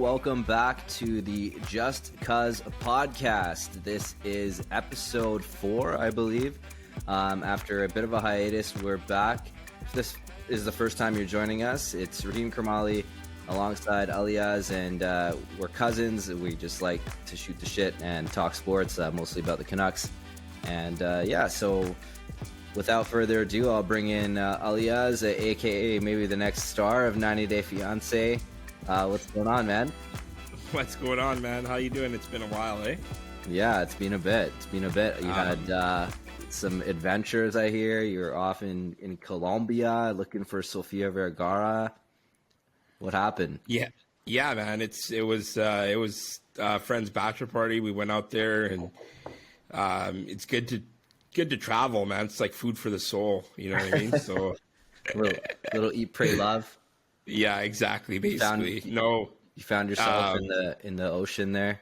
welcome back to the Just Cuz podcast. This is episode 4, I believe. After a bit of a hiatus, we're back. If this is the first time you're joining us, it's Raheem Kermali alongside Aliaz, and we're cousins. We just like to shoot the shit and talk sports, mostly about the Canucks. And so without further ado, I'll bring in Aliaz, aka maybe the next star of 90 Day Fiancé. What's going on, man? What's going on, man? How you doing? It's been a while, eh? Yeah, it's been a bit. You had some adventures, I hear. You're off in Colombia looking for Sofia Vergara. What happened? Yeah, man. It was a friend's bachelor party. We went out there, and it's good to travel, man. It's like food for the soul. You know what I mean? So little eat, pray, love. Yeah, exactly. Basically, you found yourself in the ocean there.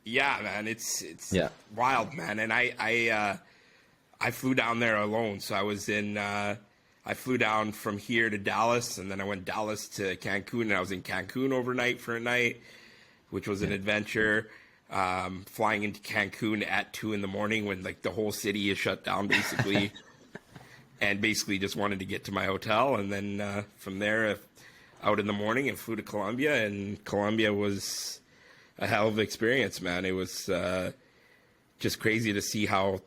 Yeah, man, it's wild, man. And I flew down there alone. So I flew down from here to Dallas, and then I went Dallas to Cancun, and I was in Cancun overnight for a night, which was an adventure. Flying into Cancun at 2 a.m. when like the whole city is shut down, basically, and basically just wanted to get to my hotel, and then from there. Out in the morning and flew to Colombia, and Colombia was a hell of an experience, man. It was just crazy to see how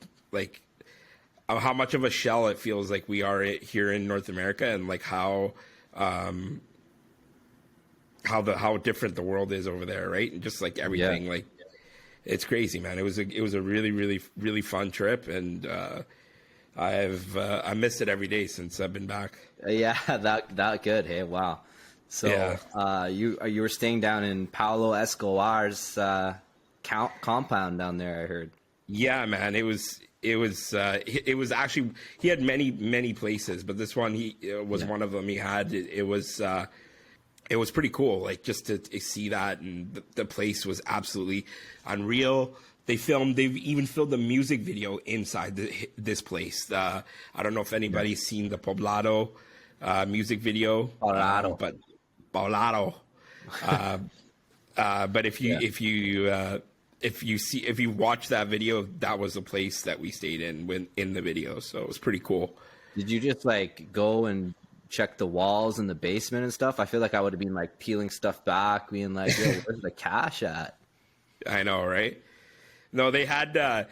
much of a shell it feels like we are here in North America, and like how different the world is over there, right? And just like everything, like it's crazy, man. It was a really, really, really fun trip, and I missed it every day since I've been back. Yeah, that good. Hey, wow. So you were staying down in Pablo Escobar's compound down there, I heard. Yeah, man. It was actually, he had many places, but this one was one of them. He had it was pretty cool, like just to see that, and the place was absolutely unreal. They've even filmed the music video inside this place. I don't know if anybody's seen the Poblado music video, Poblado. But if you watch that video, that was the place that we stayed in the video, so it was pretty cool. Did you just like go and check the walls in the basement and stuff? I feel like I would have been like peeling stuff back, being like, "Yo, where's the cash at?" I know, right? No, they had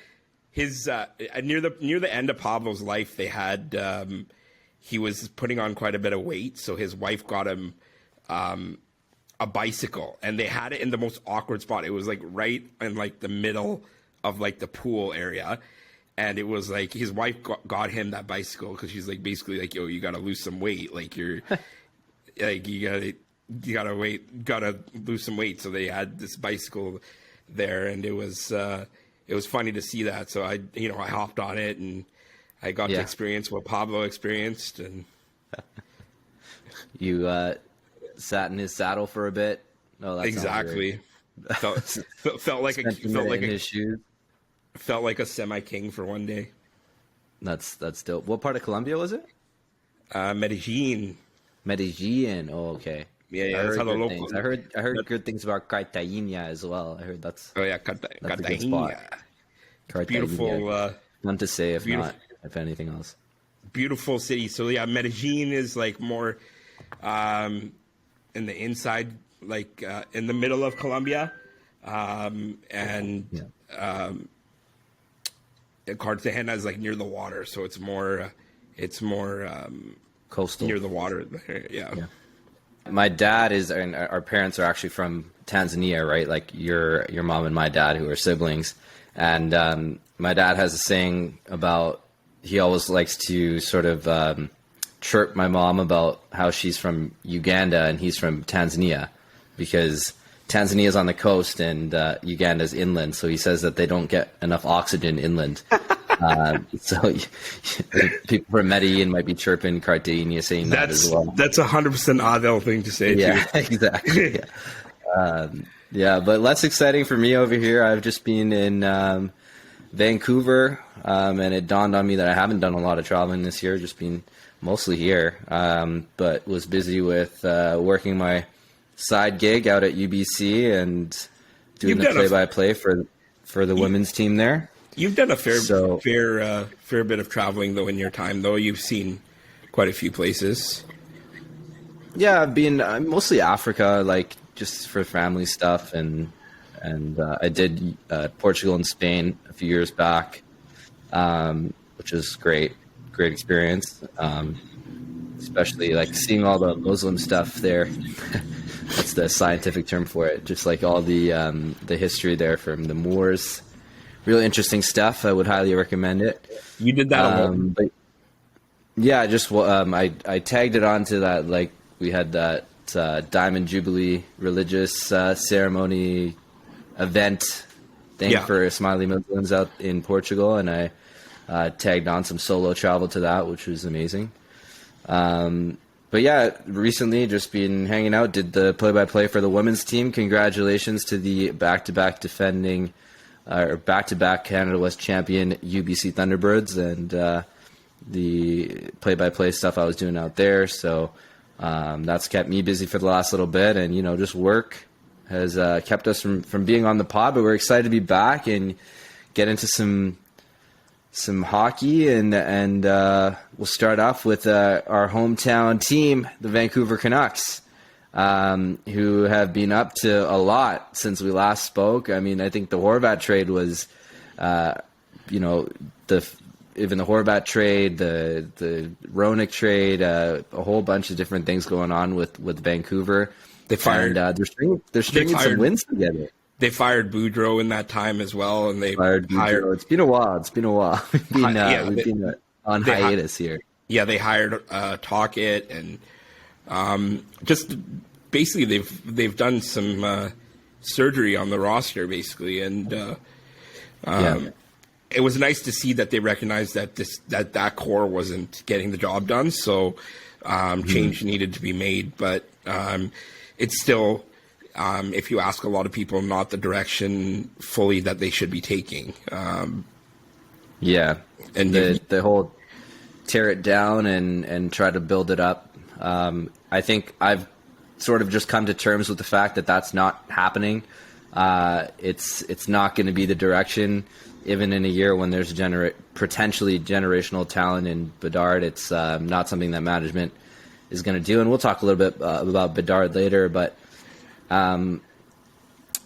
his near the end of Pablo's life. They had he was putting on quite a bit of weight, so his wife got him a bicycle, and they had it in the most awkward spot. It was like right in like the middle of like the pool area, and it was like his wife got him that bicycle because she's like basically like, yo, you gotta lose some weight, like you're like you gotta lose some weight. So they had this bicycle there, and it was funny to see that. So I hopped on it, and I got to experience what Pablo experienced. And you sat in his saddle for a bit. No, that's exactly. felt like a semi-king for one day. That's dope. What part of Colombia was it? Medellin. Oh, okay. Yeah. I heard good things about Cartagena as well. I heard that's a good spot. Beautiful. Fun to say, if anything else. Beautiful city. So yeah, Medellin is like more in the inside, like in the middle of Colombia, Cartagena is like near the water, so it's more coastal, near the water. Yeah. My dad and our parents are actually from Tanzania, right? Like your mom and my dad, who are siblings. And my dad has a saying about, he always likes to sort of chirp my mom about how she's from Uganda and he's from Tanzania, because Tanzania is on the coast and Uganda's inland. So he says that they don't get enough oxygen inland. So people from Medellin might be chirping Cartagena, saying that as well. That's 100% Adel thing to say. Yeah, too. Exactly. Yeah. But less exciting for me over here. I've just been in Vancouver, and it dawned on me that I haven't done a lot of traveling this year, just been mostly here, but was busy with working my side gig out at UBC and doing You've the done a play-by-play for the you, women's team there. you've done a So fair bit of traveling though in your time though. You've seen quite a few places. yeah, I've been mostly Africa, like just for family stuff, and I did Portugal and Spain a few years back, which was great experience. Especially like seeing all the Muslim stuff there. That's the scientific term for it. Just like all the history there from the Moors. Really interesting stuff. I would highly recommend it. You did that alone. But yeah, just I tagged it onto that. Like we had that Diamond Jubilee religious ceremony event thing for Somali Muslims out in Portugal, and I tagged on some solo travel to that, which was amazing. But yeah, recently just been hanging out, did the play-by-play for the women's team. Congratulations to the back-to-back defending or back-to-back Canada West champion UBC Thunderbirds and the play-by-play stuff I was doing out there. So that's kept me busy for the last little bit, and just work has kept us from being on the pod. But we're excited to be back and get into some hockey, and we'll start off with our hometown team, the Vancouver Canucks, who have been up to a lot since we last spoke. I mean, I think the Horvat trade was, even the Horvat trade, the Roenick trade, a whole bunch of different things going on with Vancouver. They fired. And they're stringing some wins together. They fired Boudreau in that time as well, and they hired. It's been a while. We've been on hiatus here. Yeah, they hired Talkett, and just basically they've done some surgery on the roster, basically, and it was nice to see that they recognized that that core wasn't getting the job done. So change needed to be made, but it's still. If you ask a lot of people, not the direction fully that they should be taking. And the whole tear it down and try to build it up. I think I've sort of just come to terms with the fact that that's not happening. It's not going to be the direction, even in a year when there's potentially generational talent in Bedard. It's not something that management is going to do. And we'll talk a little bit about Bedard later, but I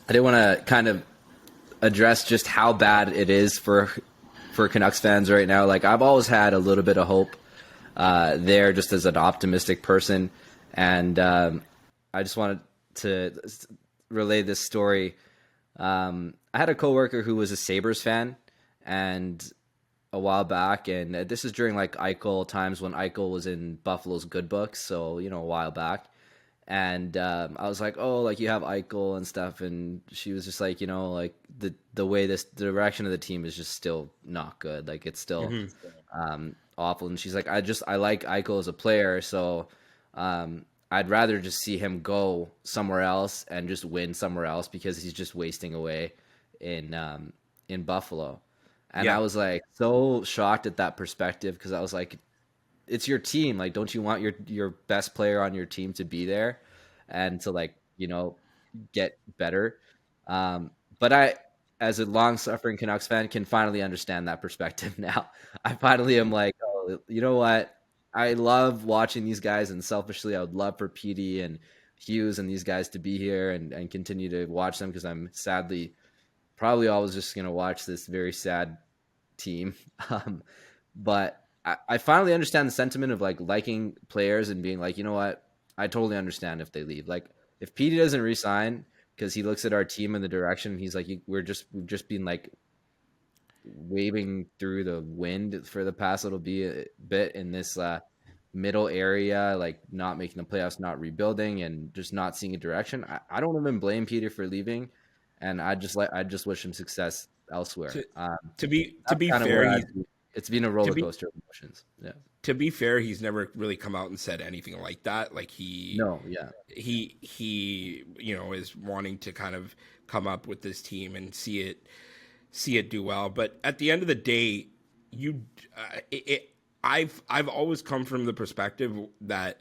did want to kind of address just how bad it is for Canucks fans right now. Like, I've always had a little bit of hope there, just as an optimistic person, and I just wanted to relay this story. I had a coworker who was a Sabres fan, and a while back, and this is during like Eichel times when Eichel was in Buffalo's good books, so a while back. And I was like, oh, like you have Eichel and stuff, and she was just like, like the way the direction of the team is just still not good. Like it's still awful. And she's like, I like Eichel as a player, so I'd rather just see him go somewhere else and just win somewhere else because he's just wasting away in Buffalo. And I was like so shocked at that perspective because I was like, it's your team. Like, don't you want your best player on your team to be there and to get better? But I, as a long suffering Canucks fan, can finally understand that perspective now. I finally am like, oh, you know what? I love watching these guys, and selfishly, I would love for PD and Hughes and these guys to be here and continue to watch them because I'm sadly probably always just going to watch this very sad team. But I finally understand the sentiment of liking players and being like, you know what? I totally understand if they leave. Like if PD doesn't resign because he looks at our team in the direction and he's like, we've just been like waving through the wind for the past little bit in this middle area, like not making the playoffs, not rebuilding, and just not seeing a direction. I don't even blame Peter for leaving, and I just wish him success elsewhere. To be fair, it's been a roller coaster of emotions. Yeah. To be fair, he's never really come out and said anything like that. Like he is wanting to kind of come up with this team and see it do well. But at the end of the day, I've always come from the perspective that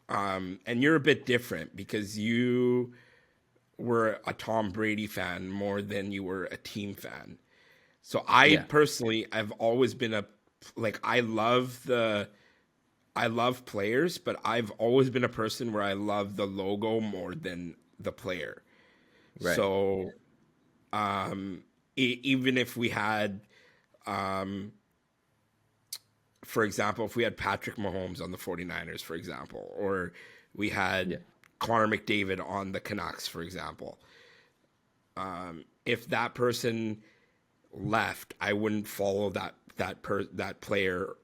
And you're a bit different because you were a Tom Brady fan more than you were a team fan. So I Yeah. personally, I've always been I love players, but I've always been a person where I love the logo more than the player. Right. So even if we had, for example, if we had Patrick Mahomes on the 49ers, for example, or we Yeah. had Connor McDavid on the Canucks, for example, if that person left, I wouldn't follow that player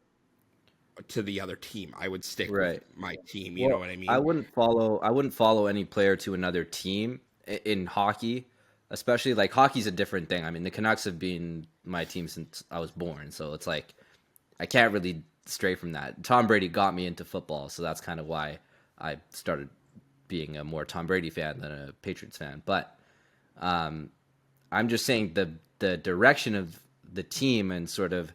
to the other team. I would stick with Right. my team. You know Well, what I I mean? wouldn't follow. I wouldn't follow any player to another team in hockey, especially like hockey's a different thing. I mean, the Canucks have been my team since I was born, so it's like I can't really stray from that. Tom Brady got me into football, so that's kind of why I started being a more Tom Brady fan than a Patriots fan. But I'm just saying the direction of the team and sort of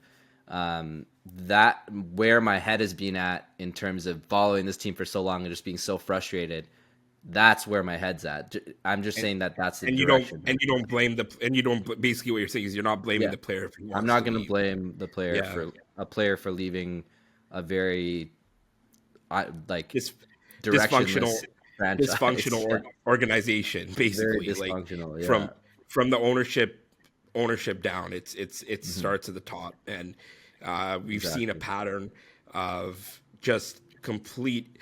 that where my head has been at in terms of following this team for so long and just being so frustrated. That's where my head's at. I'm just And saying that that's the and direction. you don't blame the and you don't basically what you're saying is you're not blaming Yeah, the player if he I'm wants not to going to leave. blame the player Yeah, for leaving a very like this dysfunctional directionless franchise. Yeah, organization very basically like dysfunctional. from Yeah. the ownership down. It starts at the top, and we've seen a Exactly. pattern of just complete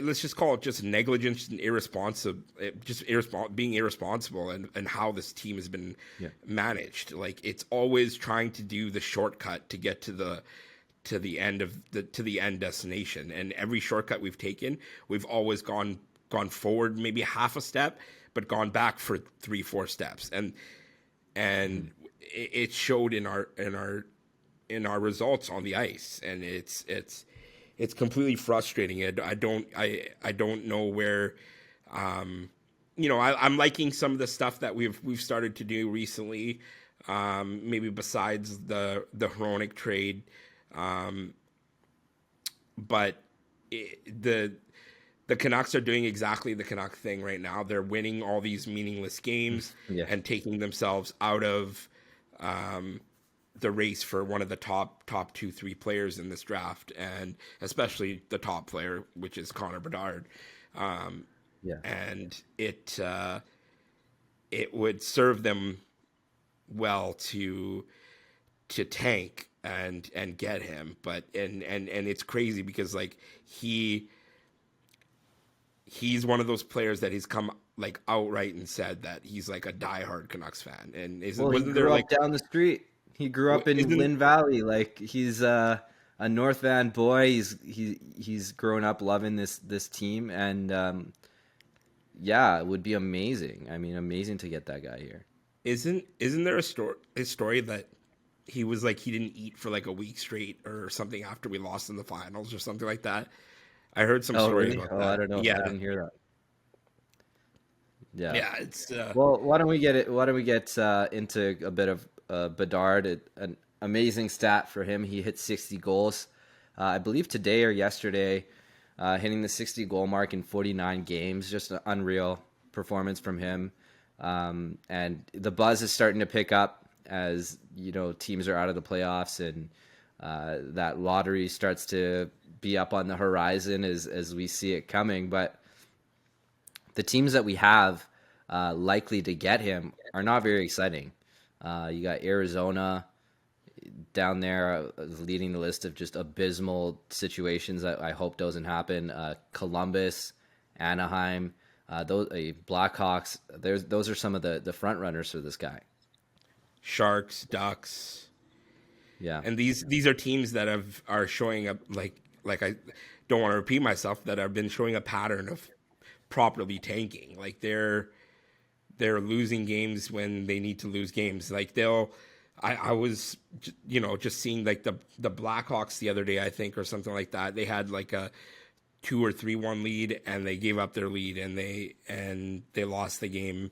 let's just call it just negligence and being irresponsible, and how this team has been Yeah. managed. Like it's always trying to do the shortcut to get to the end destination, and every shortcut we've taken, we've always gone forward maybe half a step, but gone back for 3-4 steps, and it showed in our results on the ice, and it's completely frustrating. I don't know where, I'm liking some of the stuff that we've started to do recently. Maybe besides the Hronik trade, but the Canucks are doing exactly the Canuck thing right now. They're winning all these meaningless games Yeah. and taking themselves out of the race for one of the top 2-3 players in this draft, and especially the top player, which is Connor Bedard. Yeah. And it would serve them well to tank and get him, but and it's crazy because like he's one of those players that he's come like outright and said that he's like a diehard Canucks fan, and Well, he wasn't there grew like up down the street. He grew up in isn't Lynn Valley. Like he's a North Van boy. He's grown up loving this team, and yeah, it would be amazing. I mean, amazing to get that guy here. isn't there a story that he was like he didn't eat for like a week straight or something after we lost in the finals or something like that? I heard some Oh, story really? about Oh, I that. don't know. I Yeah, didn't hear that. Yeah. yeah, it's Well, why don't we get it? Why don't we get into a bit of Bedard? An amazing stat for him. He hit 60 goals, I believe today or yesterday, hitting the 60 goal mark in 49 games. Just an unreal performance from him. And the buzz is starting to pick up as teams are out of the playoffs, and that lottery starts to be up on the horizon as we see it coming. But the teams that we have likely to get him are not very exciting. You got Arizona down there leading the list of just abysmal situations that I hope doesn't happen. Columbus, Anaheim, those Blackhawks. Those are some of the front runners for this guy. Sharks, Ducks, Yeah. and these are teams that are showing up like I don't want to repeat myself, that have been showing a pattern of properly tanking. Like they're losing games when they need to lose games. Like I was just seeing like the Blackhawks the other day, I think, or something like that. They had like a 2 or 3-1 lead, and they gave up their lead, and they lost the game,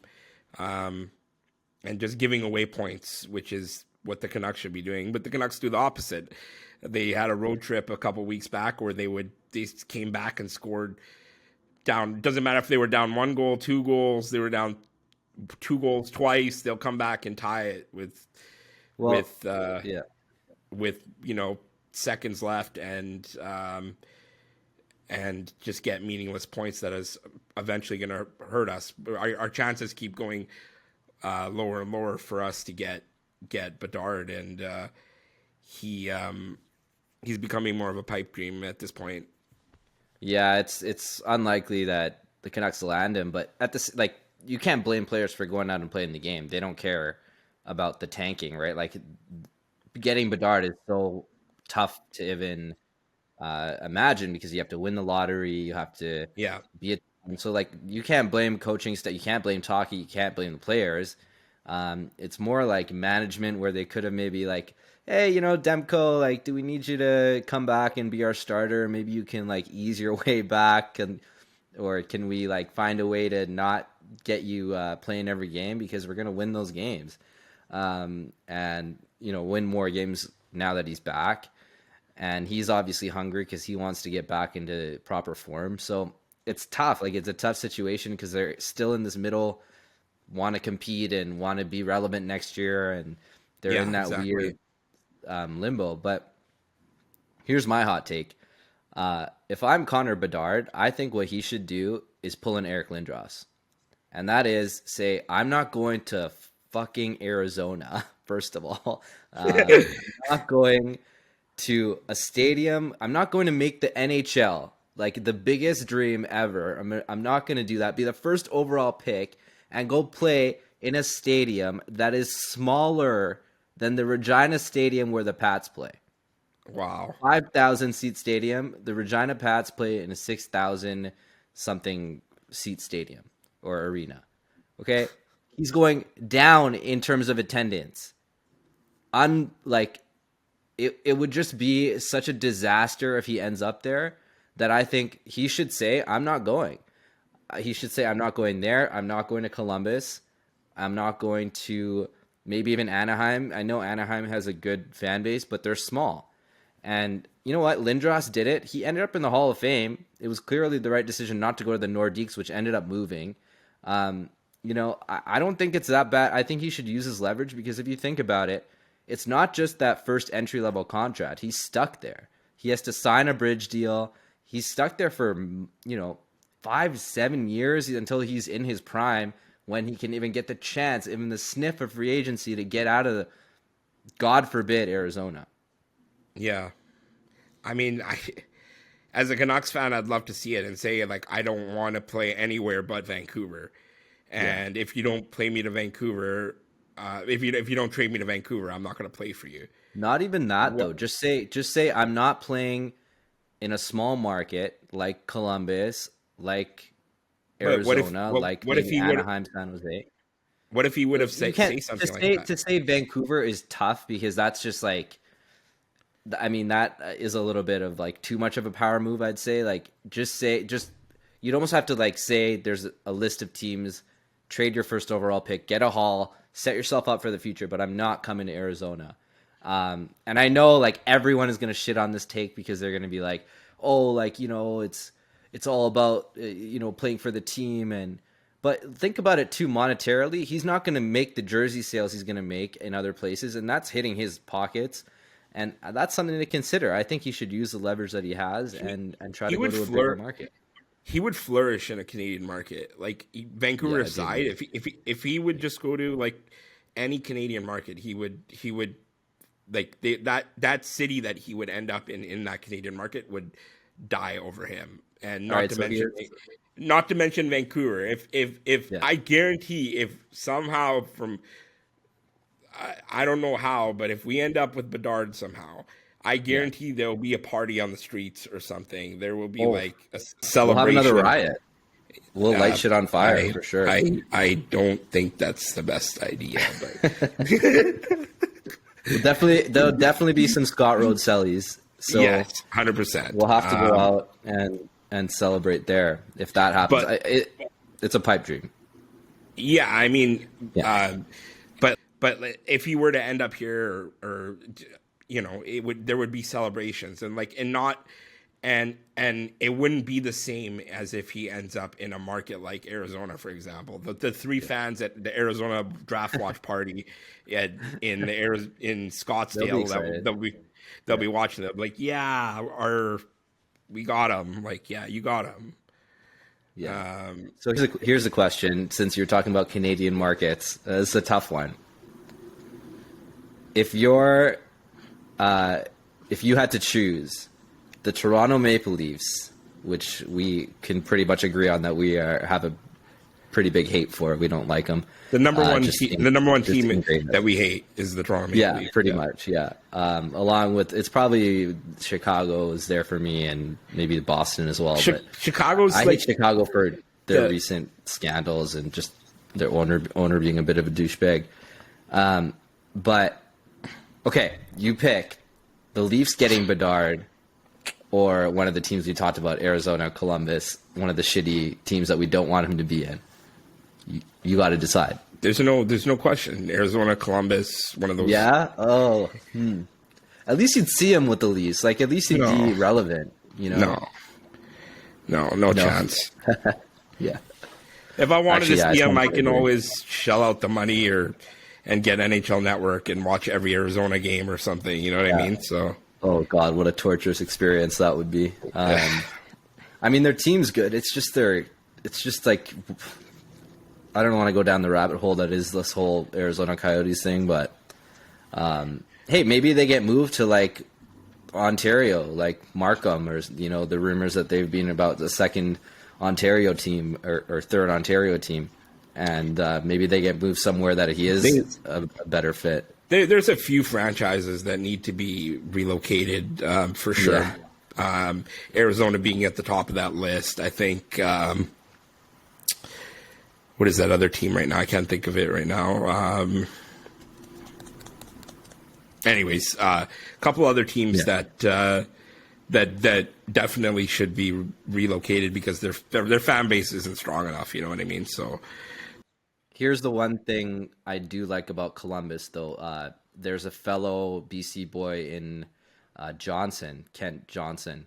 and just giving away points, which is what the Canucks should be doing, but the Canucks do the opposite. They had a road trip a couple weeks back where they came back and scored down. Doesn't matter if they were down 1 goal, 2 goals, they were down 2 goals twice. They'll come back and tie it with seconds left and just get meaningless points that is eventually going to hurt us. Our chances keep going lower and lower for us to get Bedard, and he's becoming more of a pipe dream at this point. Yeah, it's unlikely that the Canucks land him, but at this, like, you can't blame players for going out and playing the game. They don't care about the tanking, right? Like, getting Bedard is so tough to even imagine, because you have to win the lottery, you have to be a, so like, you can't blame coaching staff, you can't blame Talkie, you can't blame the players. It's more like management, where they could have maybe like, hey, Demko, like, do we need you to come back and be our starter? Maybe you can like ease your way back, or can we like find a way to not get you playing every game, because we're gonna win those games, and win more games now that he's back. And he's obviously hungry because he wants to get back into proper form. So it's tough. Like, it's a tough situation because they're still in this middle, want to compete and want to be relevant next year. And they're in that weird limbo. But here's my hot take. If I'm Connor Bedard, I think what he should do is pull an Eric Lindros. And that is say, I'm not going to fucking Arizona, first of all. I'm not going to a stadium. I'm not going to make the NHL, like the biggest dream ever. I'm not going to do that. Be the first overall pick and go play in a stadium that is smaller than the Regina Stadium where the Pats play. Wow. 5,000 seat stadium. The Regina Pats play in a 6,000 something seat stadium or arena. Okay? He's going down in terms of attendance. It would just be such a disaster if he ends up there, that I think he should say, I'm not going. He should say, I'm not going there. I'm not going to Columbus. I'm not going to maybe even Anaheim. I know Anaheim has a good fan base, but they're small. And you know what? Lindros did it. He ended up in the Hall of Fame. It was clearly the right decision not to go to the Nordiques, which ended up moving. I don't think it's that bad. I think he should use his leverage, because if you think about it, it's not just that first entry-level contract. He's stuck there. He has to sign a bridge deal. He's stuck there for, 5-7 years until he's in his prime, when he can even get the chance, even the sniff of free agency, to get out of, God forbid, Arizona. Yeah. I mean, as a Canucks fan, I'd love to see it and say, like, I don't want to play anywhere but Vancouver. And if you don't play me to Vancouver... if you don't trade me to Vancouver, I'm not going to play for you. Not even that, though. Just say I'm not playing in a small market like Columbus, like Arizona, like Anaheim, San Jose. What if he would have say something like that? To say Vancouver is tough, because that's just like, I mean, that is a little bit of like too much of a power move, I'd say. Like, you'd almost have to like say there's a list of teams, trade your first overall pick, get a haul, set yourself up for the future, but I'm not coming to Arizona. And I know like everyone is going to shit on this take, because they're going to be like, oh, like, it's all about, playing for the team. But think about it too, monetarily, he's not going to make the jersey sales he's going to make in other places, and that's hitting his pockets. And that's something to consider. I think he should use the leverage that he has and try to go to a bigger market. He would flourish in a Canadian market, like Vancouver aside. If he would just go to like any Canadian market, he would like that city that he would end up in that Canadian market would die over him. And not to mention Vancouver. If I guarantee, if somehow from I don't know how, but if we end up with Bedard somehow, I guarantee there will be a party on the streets or something. There will be like a celebration. We'll have another riot. We'll light shit on fire for sure. I don't think that's the best idea, but there'll definitely be some Scott Road sellies. So yes, 100%. We'll have to go out and celebrate there if that happens. But it's a pipe dream. Yeah, I mean, but if he were to end up here, or there would be celebrations, and it wouldn't be the same as if he ends up in a market like Arizona, for example. The three fans at the Arizona draft watch party in Scottsdale they'll be watching them like, we got him. Like, yeah, you got him. Yeah. So here's the question. Since you're talking about Canadian markets, it's a tough one. If you had to choose the Toronto Maple Leafs, which we can pretty much agree on that we have a pretty big hate for, we don't like them. The number one team that we hate is the Toronto Maple Leafs. Yeah, pretty much. Yeah. Along with, it's probably Chicago is there for me, and maybe Boston as well. But Chicago's I hate Chicago for their recent scandals and just their owner being a bit of a douchebag. But okay, you pick the Leafs getting Bedard, or one of the teams we talked about, Arizona, Columbus, one of the shitty teams that we don't want him to be in. You got to decide. There's no question. Arizona, Columbus, one of those. Yeah. Oh. At least you'd see him with the Leafs. Like, at least he'd be relevant. No chance. Yeah. If I wanted to see him, I can always shell out the money and get NHL Network and watch every Arizona game or something. You know what I mean? So. Oh God, what a torturous experience that would be. I mean, their team's good. It's just like, I don't want to go down the rabbit hole that is this whole Arizona Coyotes thing, but hey, maybe they get moved to like Ontario, like Markham, or the rumors that they've been about the second Ontario team or third Ontario team, and maybe they get moved somewhere that he is a better fit. There's a few franchises that need to be relocated for sure. Yeah. Arizona being at the top of that list. I think. What is that other team right now? I can't think of it right now. Anyways, a couple other teams that definitely should be relocated because their fan base isn't strong enough. You know what I mean? So. Here's the one thing I do like about Columbus, though. There's a fellow BC boy in Kent Johnson,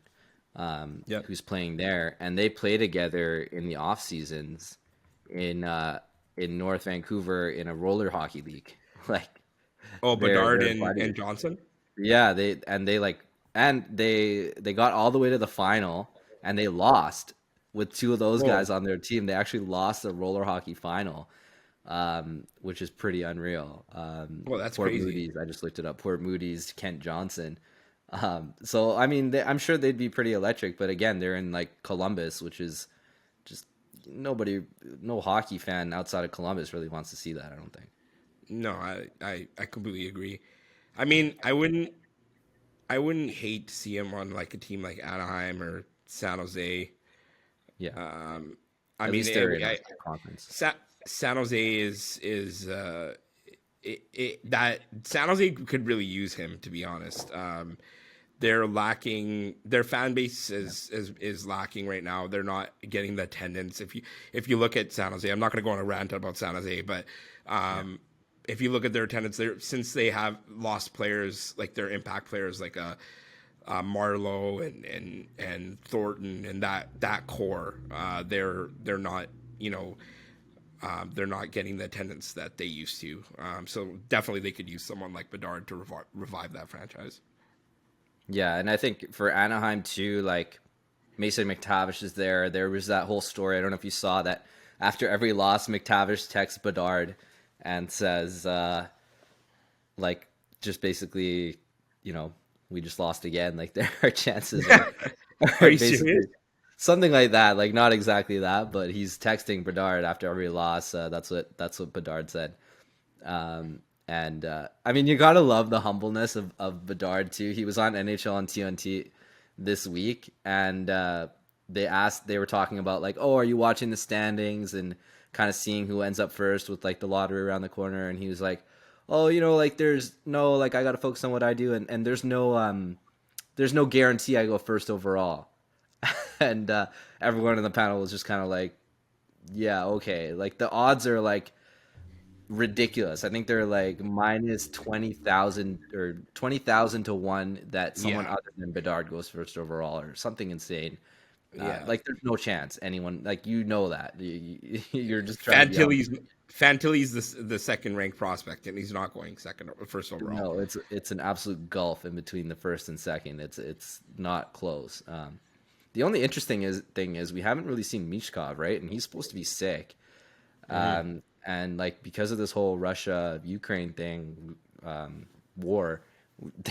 who's playing there, and they play together in the off seasons in North Vancouver in a roller hockey league. Like, Bedard and Johnson. Yeah, they got all the way to the final, and they lost with two of those guys on their team. They actually lost the roller hockey final. Which is pretty unreal. That's Port crazy. Moody's, I just looked it up. Port Moody's, Kent Johnson. So I mean, I'm sure they'd be pretty electric. But again, they're in like Columbus, which is just no hockey fan outside of Columbus really wants to see that. I don't think. No, I completely agree. I mean, I wouldn't hate to see him on like a team like Anaheim or San Jose. Yeah. At least they're in the conference. San Jose is that San Jose could really use him, to be honest. They're lacking, their fan base is lacking right now. They're not getting the attendance. If you look at San Jose, I'm not going to go on a rant about San Jose, but if you look at their attendance, since they have lost players like their impact players like Marlowe and Thornton and that core, they're not they're not getting the attendance that they used to. So definitely they could use someone like Bedard to revive that franchise. Yeah, and I think for Anaheim too, like Mason McTavish is there. There was that whole story. I don't know if you saw that. After every loss, McTavish texts Bedard and says, like, just basically, we just lost again. Like, there are chances. Are you serious? Something like that, like not exactly that, but he's texting Bedard after every loss. That's what Bedard said. I mean, you gotta love the humbleness of Bedard too. He was on NHL on TNT this week, and they were talking about like, oh, are you watching the standings and kind of seeing who ends up first with like the lottery around the corner? And he was like, oh, like there's no, like I gotta focus on what I do, and there's no guarantee I go first overall. And everyone in the panel was just kind of like, yeah, okay. Like the odds are like ridiculous. I think they're like minus 20,000 or 20,000 to 1 that someone Yeah. other than Bedard goes first overall or something insane. Yeah. Like there's no chance anyone, like, that you're just trying to be out. Fantilli's the second ranked prospect, and he's not going first overall. No, it's an absolute gulf in between the first and second. It's not close. The only interesting thing is we haven't really seen Mishkov, right? And he's supposed to be sick. And like because of this whole Russia Ukraine thing, war,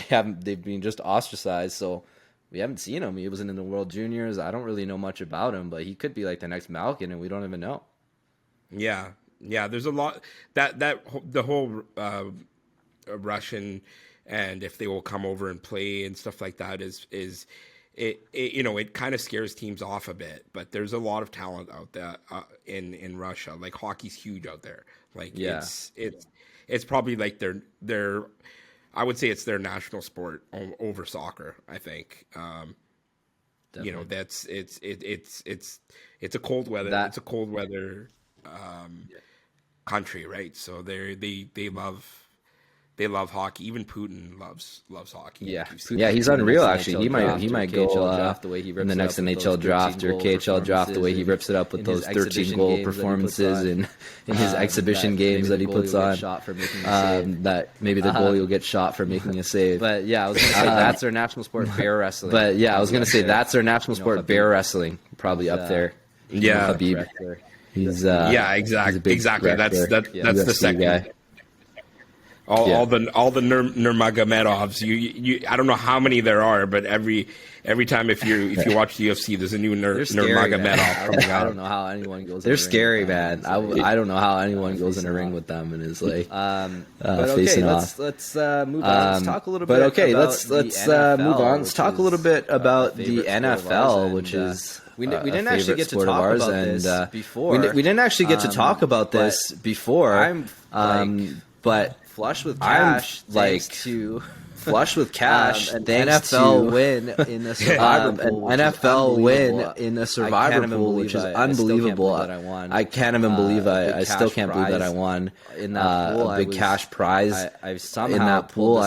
they've been just ostracized. So we haven't seen him. He wasn't in the World Juniors. I don't really know much about him, but he could be like the next Malkin, and we don't even know. Yeah, there's a lot that the whole Russian, and if they will come over and play and stuff like that is it kind of scares teams off a bit. But there's a lot of talent out there in Russia. Like hockey's huge out there. Like it's probably like their I would say it's their national sport over soccer. I think. That's it's a cold weather country, right? So they love hockey. Even Putin loves hockey. Yeah, he's unreal. Actually, he might go draft the way he rips in the next NHL draft or KHL draft the way he rips it up with those 13 goal performances in his exhibition games that he puts on. That maybe the goalie will get shot for making a save. But yeah, I was gonna say that's our national sport, bear wrestling. But yeah, I was gonna say that's our national sport, bear wrestling, probably up there. Yeah, Habib. He's exactly. That's the second guy. All the Nurmagomedovs. You I don't know how many there are, but every time if you watch the UFC, there's a new Nurmagomedov coming out. I don't know how anyone goes. They're scary, man. I don't know how anyone goes in a ring with them and is like facing off. Let's move on. Let's talk a little bit. But okay, let's move on. Let's talk a little bit about the NFL, which is. We didn't actually get to talk about this before. We didn't actually get to talk about this before. But flush with cash, flush with cash. An NFL win in the Survivor Pool. An NFL win in the Survivor Pool, which is unbelievable. I can't even believe I still can't believe that I won in that pool. A big cash prize. I somehow in that pool.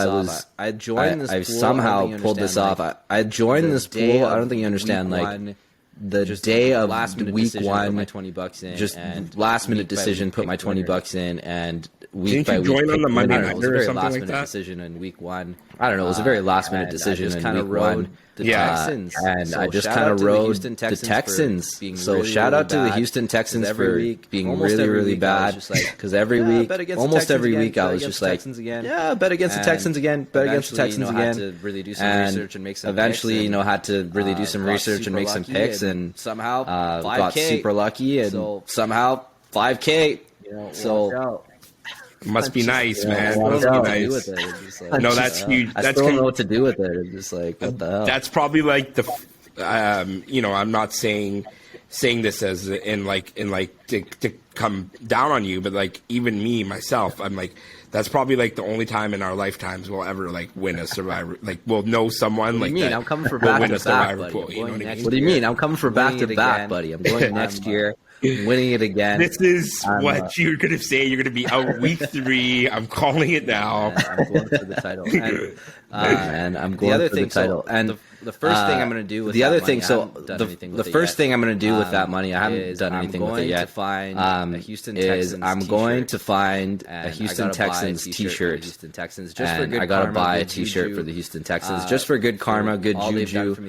I joined this pool. I somehow pulled this off. I joined this pool. I don't think you understand. Like. The just day of week one, put my $20 in. Just last minute decision, put my $20 in, and week by week. Didn't you join on the Monday night or something like that? It was a very last minute that? Decision in week one. I don't know. It was a very last minute decision in week one. The Texans, and I just kind of rode the Texans. So shout out to the Houston Texans for being really, really bad. Because every week, almost every week, I was just like, yeah, bet against the Texans again, bet against the Texans again. Had to really do some research and make some. Eventually, had to really do some research and make some picks, and somehow got super lucky, and somehow 5K. So. Must be nice, man. Must be nice. No, that's huge. I still don't know what to do with it. It's just like, what the hell? That's probably like the, I'm not saying this as in to come down on you, but like even me myself, I'm like, that's probably like the only time in our lifetimes we'll ever like win a Survivor. Like we'll know someone like that. I'm coming for back to back, buddy. What do you mean? I'm coming for back to back, buddy. I'm going next year. Winning it again. This is what you're going to say. You're going to be out week 3. I'm calling it now. I'm going for the title. And I'm going for the title. And the first thing I'm going to do with the first thing I'm going to do with that money, I haven't done anything with it yet. I'm going to find a Houston Texans t-shirt. And I got to buy a t-shirt for the Houston Texans just for good karma, good juju. For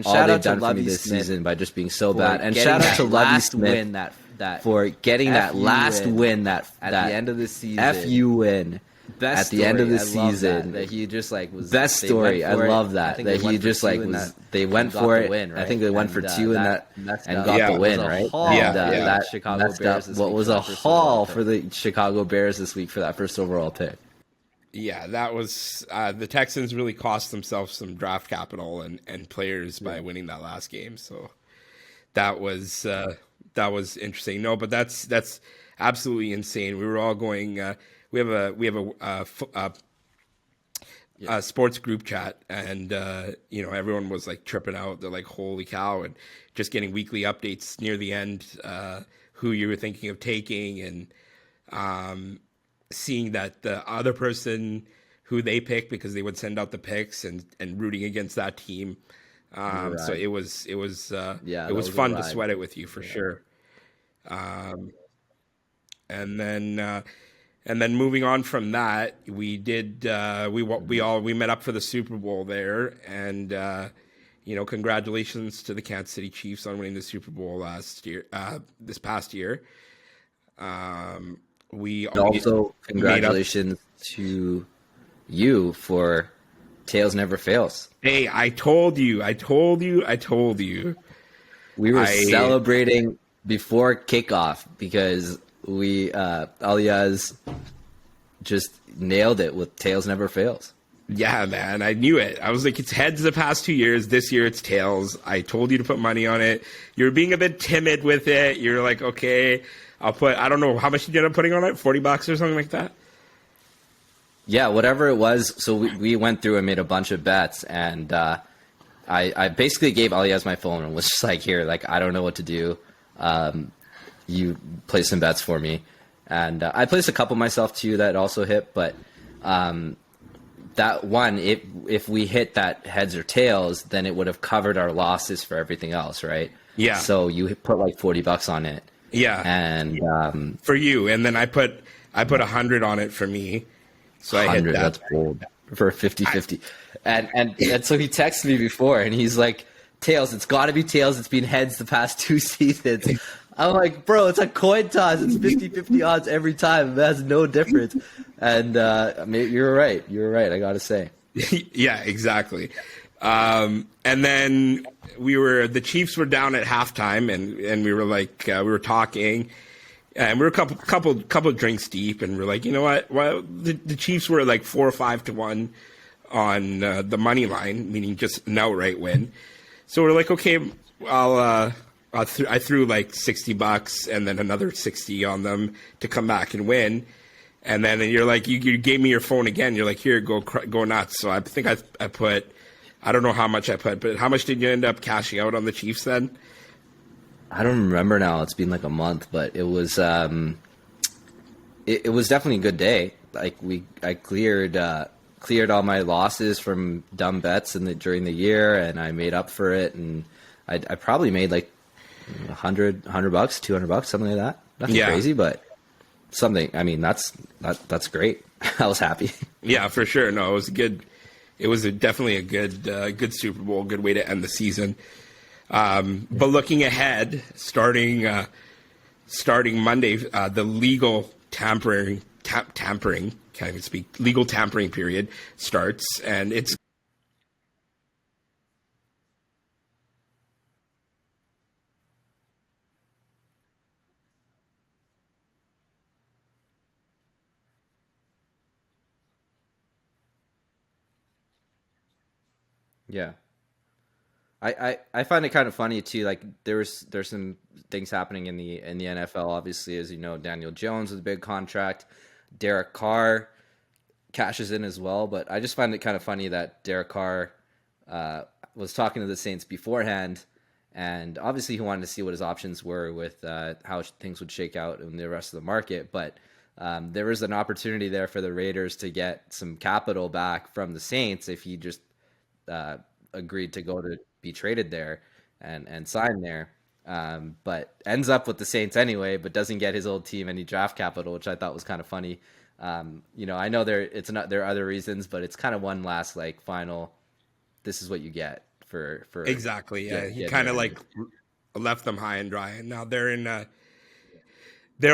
shout out to Lovie this season by just being so bad. And shout out to Lovie Smith for getting that last win at the end of the season. FU win. At the end of the season, that he just like was best story. I love that he just like was. They went for it. Win, right? I think they went for 2 in that and got the win, right? That Chicago Bears. What was a haul for the Chicago Bears this week for that first overall pick? Yeah, that was the Texans really cost themselves some draft capital and players by winning that last game. So that was interesting. No, but that's absolutely insane. We were all going. We have a sports group chat, and everyone was like tripping out. They're like, "Holy cow!" And just getting weekly updates near the end, who you were thinking of taking, and seeing that the other person who they picked, because they would send out the picks, and rooting against that team. So Right. Yeah, it that was was a fun to ride. sweat it with you for Yeah. sure. And then moving on from that, we did we met up for the Super Bowl there, and congratulations to the Kansas City Chiefs on winning the Super Bowl this past year. And We also, made up. congratulations to you for Tails Never Fails. Hey, I told you. We were I celebrating before kickoff because Alias just nailed it with Tails Never Fails. Yeah, man, I knew it. I was like, it's heads the past 2 years. This year it's tails. I told you to put money on it. You're being a bit timid with it. You're like, okay, I don't know, how much you ended up putting on it? $40 or something like that? Yeah, whatever it was. So we went through and made a bunch of bets, and I basically gave Alias my phone and was just like, here, like, I don't know what to do. You play some bets for me. And I placed a couple myself too that also hit, but that one, if we hit that heads or tails, then it would have covered our losses for everything else, right? Yeah. So you put like $40 on it. Yeah. And For you. And then I put 100 on it for me. So I hit 100, that. that's bold for a 50-50. And so he texted me before and he's like, tails, it's got to be tails. It's been heads the past 2 seasons. I'm like, bro, it's a coin toss. It's 50-50 odds every time. It has no difference. And you're right. You're right, I got to say. Yeah, exactly. And then the Chiefs were down at halftime, and we were like, we were talking, and we were a couple drinks deep, and we're like, you know what? Well, the Chiefs were like 4 or 5 to 1 on the money line, meaning just an outright win. So we're like, okay, I threw like $60 and then another 60 on them to come back and win. And then you're like, you gave me your phone again. You're like, here, go nuts. So I think I put, I don't know how much I put, but how much did you end up cashing out on the Chiefs then? I don't remember now. It's been like a month, but it was it was definitely a good day. Like I cleared all my losses from dumb bets during the year, and I made up for it. And I probably made like $100, $200, something like that. Nothing crazy, but something. I mean, that's great. I was happy. Yeah, for sure. No, it was good. It was definitely a good Super Bowl, good way to end the season. But looking ahead, starting Monday, the legal tampering, can't even speak, legal tampering period starts, and it's Yeah. I find it kind of funny too. Like there's some things happening in the NFL. Obviously, as you know, Daniel Jones with a big contract, Derek Carr cashes in as well. But I just find it kind of funny that Derek Carr was talking to the Saints beforehand, and obviously he wanted to see what his options were with how things would shake out in the rest of the market. But there was an opportunity there for the Raiders to get some capital back from the Saints if he just agreed to go to be traded there and sign there. But ends up with the Saints anyway, but doesn't get his old team any draft capital, which I thought was kind of funny. I know there are other reasons, but it's kind of one last like final. This is what you get for exactly. Yeah, he kind of like left them high and dry, and now they're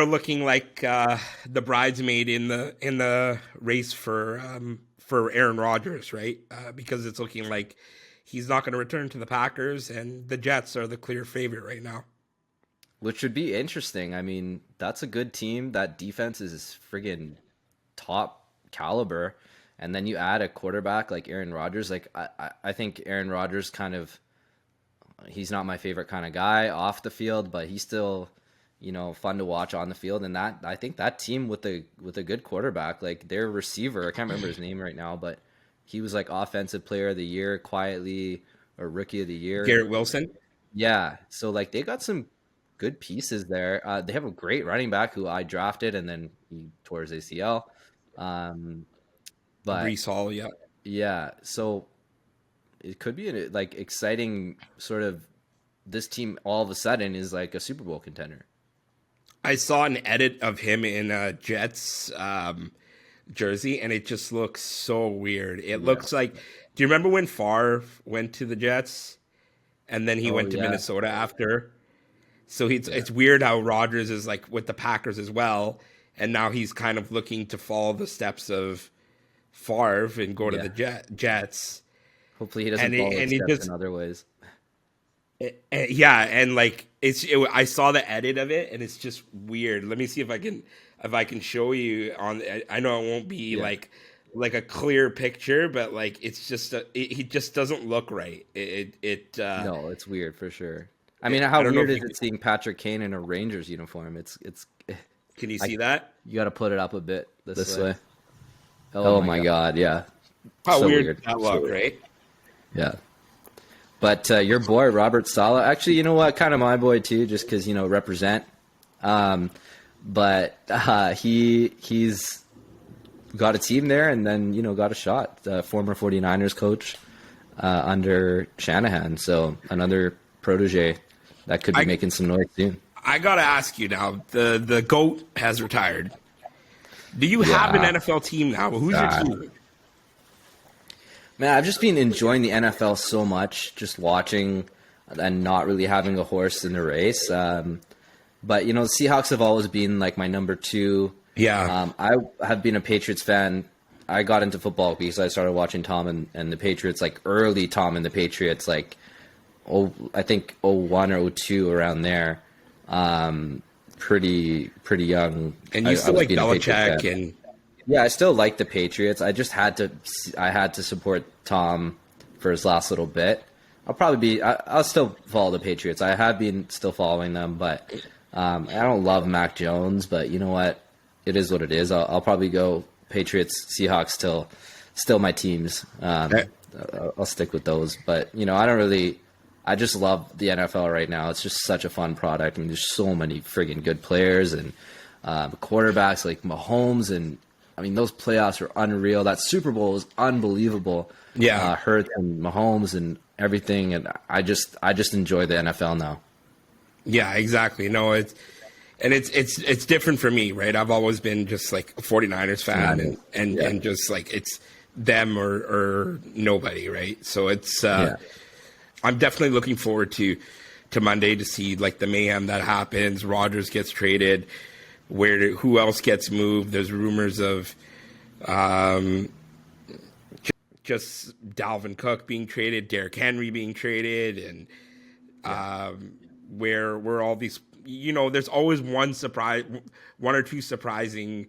looking like the bridesmaid in the race for Aaron Rodgers, right? Because it's looking like he's not going to return to the Packers, and the Jets are the clear favorite right now. Which would be interesting. I mean, that's a good team. That defense is friggin' top caliber. And then you add a quarterback like Aaron Rodgers. Like I think Aaron Rodgers he's not my favorite kind of guy off the field, but he's still, fun to watch on the field. And I think that team with a good quarterback, like their receiver, I can't remember his name right now, but he was like offensive player of the year quietly, or rookie of the year. Garrett Wilson. Yeah. So like they got some good pieces there. They have a great running back who I drafted, and then he tore his ACL. But Brees Hall, yeah. yeah, so it could be like exciting sort of. This team all of a sudden is like a Super Bowl contender. I saw an edit of him in a Jets jersey, and it just looks so weird. It looks like. Do you remember when Favre went to the Jets, and then he went to Minnesota after? So it's weird how Rodgers is like with the Packers as well, and now he's kind of looking to follow the steps of Favre and go to the Jets. Hopefully, he doesn't follow his steps in other ways. And like I saw the edit of it, and it's just weird. Let me see if I can show you on. I know it won't be like a clear picture, but like it's just he just doesn't look right. No, it's weird for sure. I mean, how weird is it seeing Patrick Kane in a Rangers uniform? It's. Can you see that? You got to put it up a bit this way. Oh my god, yeah. How so weird that look, right? Yeah. But your boy, Robert Saleh, actually, you know what? Kind of my boy, too, just because, represent. But he's got a team there and then, got a shot. Former 49ers coach under Shanahan. So another protege that could be making some noise soon. I got to ask you now. The GOAT has retired. Do you have an NFL team now? Who's your team? Man, I've just been enjoying the NFL so much, just watching and not really having a horse in the race. But, the Seahawks have always been like my number two. Yeah. I have been a Patriots fan. I got into football because I started watching Tom and the Patriots, like early Tom and the Patriots, like, I think 01 or 02 around there. Pretty young. And you still like Belichick and... Yeah, I still like the Patriots. I just had to support Tom for his last little bit. I'll still follow the Patriots. I have been still following them, but I don't love Mac Jones. But you know what? It is what it is. I'll probably go Patriots, Seahawks still my teams. I'll stick with those. But I just love the NFL right now. It's just such a fun product. I mean, there's so many friggin' good players and quarterbacks like Mahomes and. I mean, those playoffs are unreal. That Super Bowl was unbelievable. Yeah, Hurts and Mahomes and everything, and I just enjoy the NFL now. Yeah, exactly. No, it's different for me, right? I've always been just like a 49ers fan, and just like it's them or nobody, right? So it's I'm definitely looking forward to Monday to see like the mayhem that happens. Rodgers gets traded. Who else gets moved? There's rumors of just Dalvin Cook being traded, Derrick Henry being traded, and where all these, there's always one or two surprising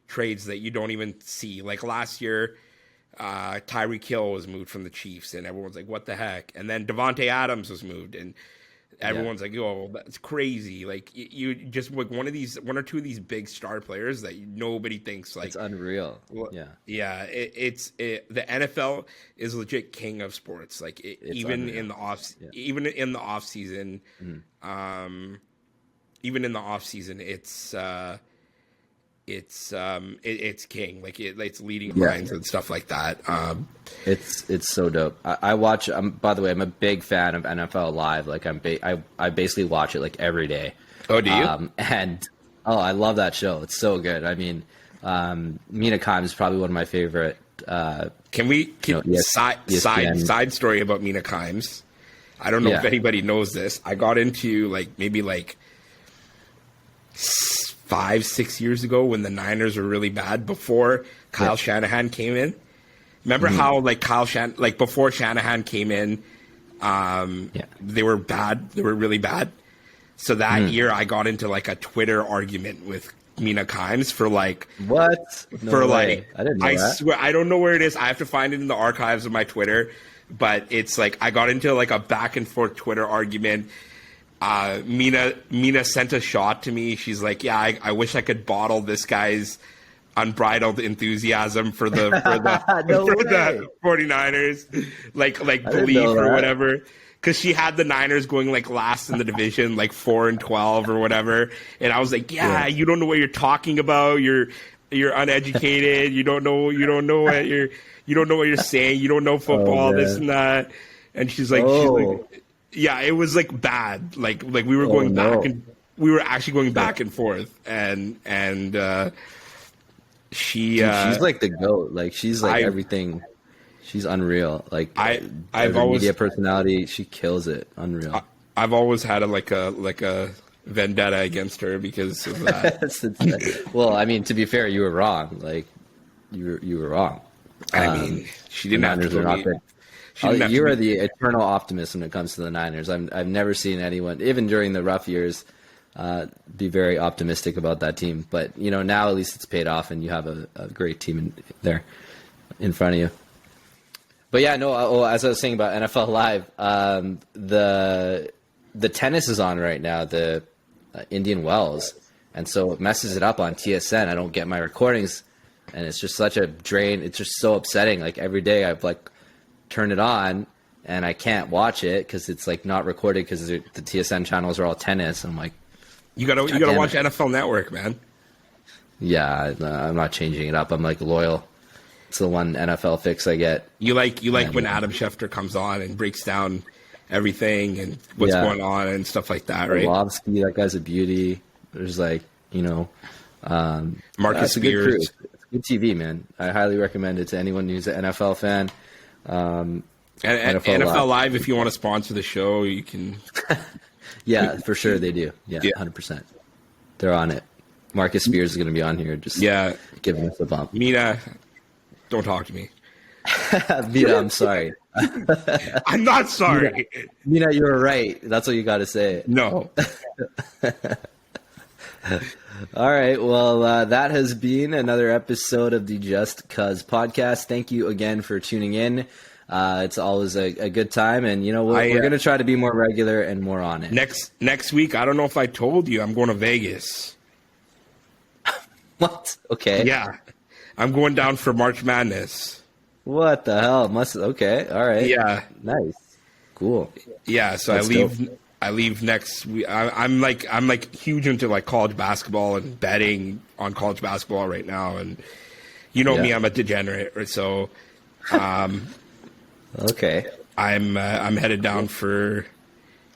trades that you don't even see. Like last year, Tyreek Hill was moved from the Chiefs, and everyone's like, "What the heck?" And then Devontae Adams was moved, and everyone's like, "Oh, that's crazy!" Like you just like one or two of these big star players that nobody thinks like it's unreal. Yeah. The NFL is legit king of sports. Like even in the off season, even in the off season, it's king. Like it's leading lines and stuff like that. It's so dope. I watch. By the way, I'm a big fan of NFL Live. Like I basically watch it like every day. Oh, do you? I love that show. It's so good. I mean, Mina Kimes is probably one of my favorite. Side story about Mina Kimes? I don't know if anybody knows this. I got into maybe 5-6 years ago when the Niners were really bad before Kyle Shanahan came in. Remember how before Shanahan came in, they were bad. They were really bad. So that year I got into a Twitter argument with Mina Kimes for what? No for way. I didn't know that. Swear I don't know where it is. I have to find it in the archives of my Twitter. But it's I got into a back and forth Twitter argument. Mina sent a shot to me. She's like, "Yeah, I wish I could bottle this guy's unbridled enthusiasm for the no the 49ers, like belief or whatever." because she had the Niners going like last in the division, like 4-12 or whatever. And I was like, yeah, you don't know what you're talking about. You're uneducated. You don't know what you're saying. You don't know football, this and that. And she's like, yeah, it was like bad. Like we were going back and we were actually going back and forth. And she's like the GOAT. Like she's like everything. She's unreal. Like I've always media personality. She kills it. Unreal. I've always had a vendetta against her because of that. Well, I mean, to be fair, you were wrong. Like you were wrong. I mean, she didn't have to. You are the eternal optimist when it comes to the Niners. I've never seen anyone, even during the rough years, be very optimistic about that team. But now at least it's paid off, and you have a great team there in front of you. But yeah, no. As I was saying about NFL Live, the tennis is on right now, the Indian Wells, and so it messes it up on TSN. I don't get my recordings, and it's just such a drain. It's just so upsetting. Like every day, I've like turn it on and I can't watch it because it's like not recorded because the TSN channels are all tennis. I'm like, you gotta watch NFL Network, man. Yeah, I'm not changing it up. I'm like loyal. It's the one NFL fix I get. You like when Adam Schefter comes on and breaks down everything and what's going on and stuff like that, right? Orlovsky, that guy's a beauty. There's like Marcus Spears. It's good TV, man. I highly recommend it to anyone who's an NFL fan. And NFL Live, if you want to sponsor the show, you can. Yeah, for sure they do. Yeah, 100%. They're on it. Marcus Spears is going to be on here, just giving us a bump. Mina, don't talk to me. Mina, I'm sorry. I'm not sorry. Mina, you were right. That's what you got to say. No. All right. Well, that has been another episode of the Just Cuz podcast. Thank you again for tuning in. It's always a good time, and we're going to try to be more regular and more on it. Next week, I don't know if I told you, I'm going to Vegas. What? Okay. Yeah, I'm going down for March Madness. What the hell? Okay. All right. Yeah. Nice. Cool. Yeah. So That's dope. I leave next week. I'm like huge into like college basketball and betting on college basketball right now, and me, I'm a degenerate. So, okay. I'm headed down for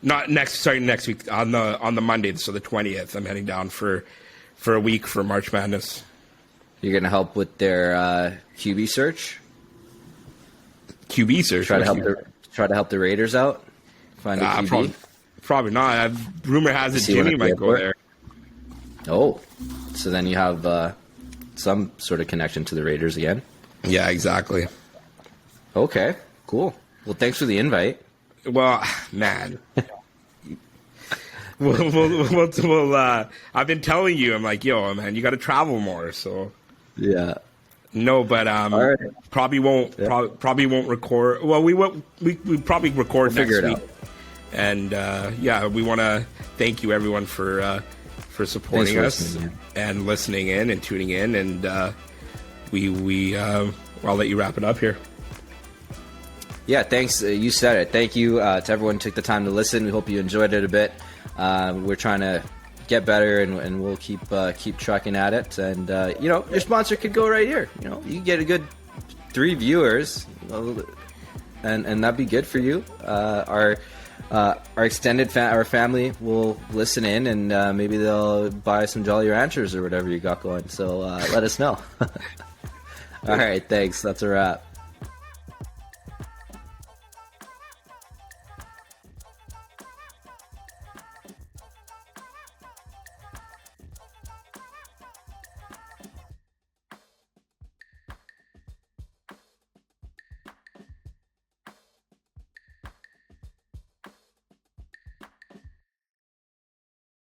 next week on the Monday, so the 20th. I'm heading down for a week for March Madness. You're gonna help with their QB search. QB search. Try to help the Raiders out. Find a QB. Probably not. Rumor has it Jimmy might go there. Oh, so then you have some sort of connection to the Raiders again. Yeah, exactly. Okay, cool. Well, thanks for the invite. Well, man. Well, I've been telling you, I'm like, yo, man, you got to travel more. So yeah. No, but right. probably won't record. Well, we probably record next week. And we want to thank you everyone for supporting us and listening in and tuning in. And I'll let you wrap it up here. Yeah, thanks. You said it. Thank you to everyone who took the time to listen. We hope you enjoyed it a bit. We're trying to get better, and we'll keep trucking at it. And your sponsor could go right here. You get a good 3 viewers, and that'd be good for you. Our extended our family will listen in, and maybe they'll buy some Jolly Ranchers or whatever you got going. So let us know. All right, thanks. That's a wrap.